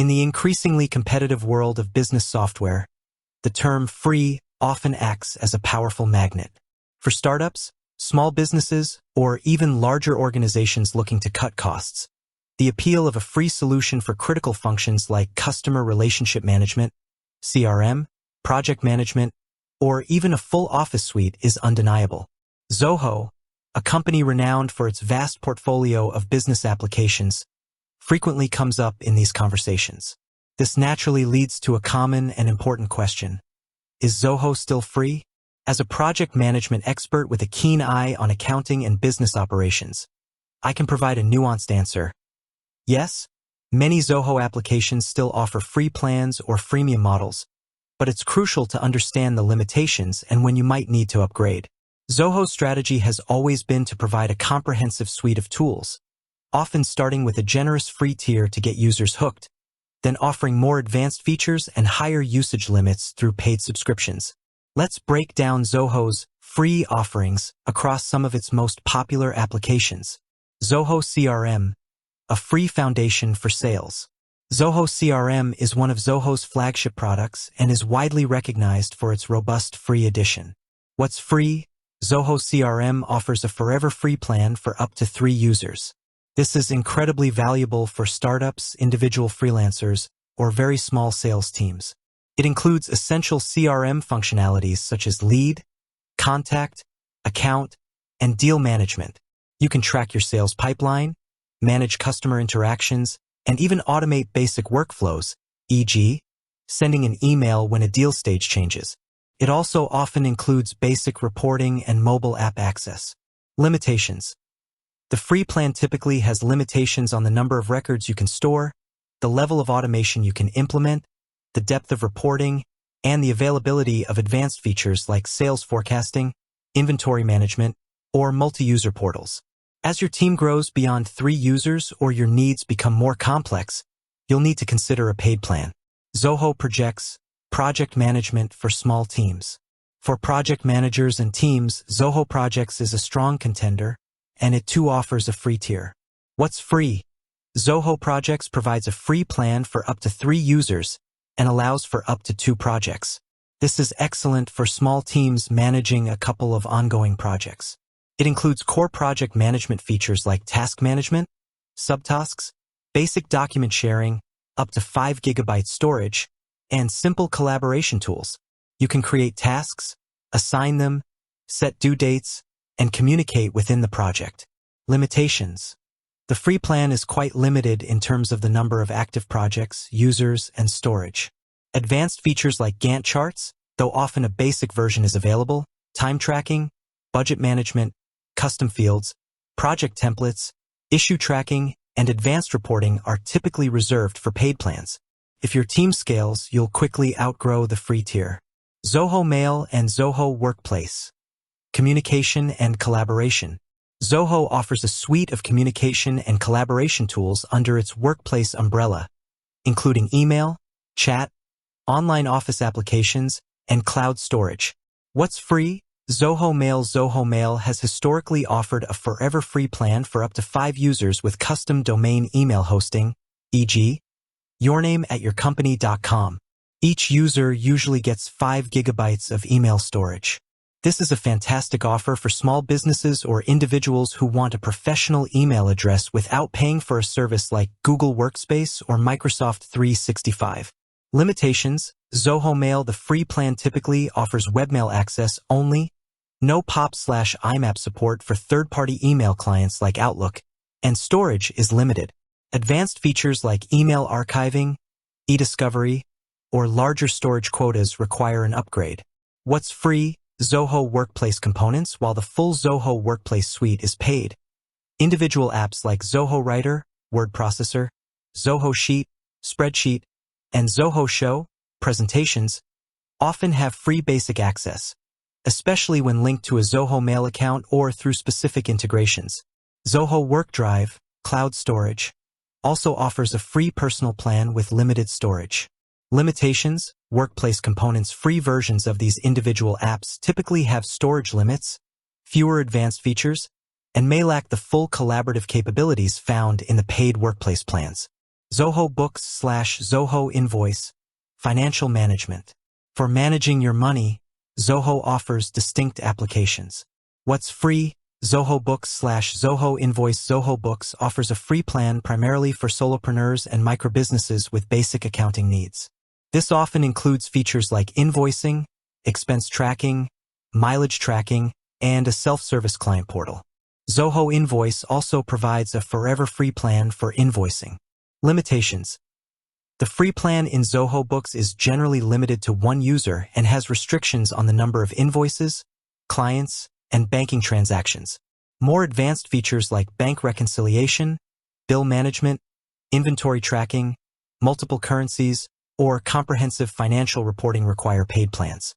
In the increasingly competitive world of business software, the term free often acts as a powerful magnet. For startups, small businesses, or even larger organizations looking to cut costs, the appeal of a free solution for critical functions like customer relationship management, CRM, project management, or even a full office suite is undeniable. Zoho, a company renowned for its vast portfolio of business applications, frequently comes up in these conversations. This naturally leads to a common and important question. Is Zoho still free? As a project management expert with a keen eye on accounting and business operations, I can provide a nuanced answer. Yes, many Zoho applications still offer free plans or freemium models, but it's crucial to understand the limitations and when you might need to upgrade. Zoho's strategy has always been to provide a comprehensive suite of tools, often starting with a generous free tier to get users hooked, then offering more advanced features and higher usage limits through paid subscriptions. Let's break down Zoho's free offerings across some of its most popular applications. Zoho CRM, a free foundation for sales. Zoho CRM is one of Zoho's flagship products and is widely recognized for its robust free edition. What's free? Zoho CRM offers a forever free plan for up to 3 users. This is incredibly valuable for startups, individual freelancers, or very small sales teams. It includes essential CRM functionalities such as lead, contact, account, and deal management. You can track your sales pipeline, manage customer interactions, and even automate basic workflows, e.g., sending an email when a deal stage changes. It also often includes basic reporting and mobile app access. Limitations. The free plan typically has limitations on the number of records you can store, the level of automation you can implement, the depth of reporting, and the availability of advanced features like sales forecasting, inventory management, or multi-user portals. As your team grows beyond 3 users or your needs become more complex, you'll need to consider a paid plan. Zoho projects project management for small teams. For project managers and teams, Zoho Projects is a strong contender, and it too offers a free tier. What's free? Zoho Projects provides a free plan for up to 3 users and allows for up to 2 projects. This is excellent for small teams managing a couple of ongoing projects. It includes core project management features like task management, subtasks, basic document sharing, up to 5 GB storage, and simple collaboration tools. You can create tasks, assign them, set due dates, and communicate within the project. Limitations. The free plan is quite limited in terms of the number of active projects, users, and storage. Advanced features like Gantt charts, though often a basic version is available, time tracking, budget management, custom fields, project templates, issue tracking, and advanced reporting are typically reserved for paid plans. If your team scales, you'll quickly outgrow the free tier. Zoho Mail and Zoho Workplace. Communication and collaboration. Zoho offers a suite of communication and collaboration tools under its Workplace umbrella, including email, chat, online office applications, and cloud storage. What's free? Zoho Mail has historically offered a forever free plan for up to 5 users with custom domain email hosting, e.g., yournameatyourcompany.com. Each user usually gets 5 GB of email storage. This is a fantastic offer for small businesses or individuals who want a professional email address without paying for a service like Google Workspace or Microsoft 365. Limitations. Zoho Mail, the free plan typically offers webmail access only, no POP/IMAP support for third-party email clients like Outlook, and storage is limited. Advanced features like email archiving, e-discovery, or larger storage quotas require an upgrade. What's free? Zoho Workplace components, while the full Zoho Workplace suite is paid. Individual apps like Zoho Writer, Word Processor, Zoho Sheet, Spreadsheet, and Zoho Show, presentations, often have free basic access, especially when linked to a Zoho Mail account or through specific integrations. Zoho WorkDrive, cloud storage, also offers a free personal plan with limited storage. Limitations. Workplace components. Free versions of these individual apps typically have storage limits, fewer advanced features, and may lack the full collaborative capabilities found in the paid workplace plans. Zoho Books/Zoho Invoice, Financial Management. For managing your money, Zoho offers distinct applications. What's free? Zoho Books/Zoho Invoice. Zoho Books offers a free plan primarily for solopreneurs and microbusinesses with basic accounting needs. This often includes features like invoicing, expense tracking, mileage tracking, and a self-service client portal. Zoho Invoice also provides a forever free plan for invoicing. Limitations. The free plan in Zoho Books is generally limited to one user and has restrictions on the number of invoices, clients, and banking transactions. More advanced features like bank reconciliation, bill management, inventory tracking, multiple currencies, or comprehensive financial reporting require paid plans.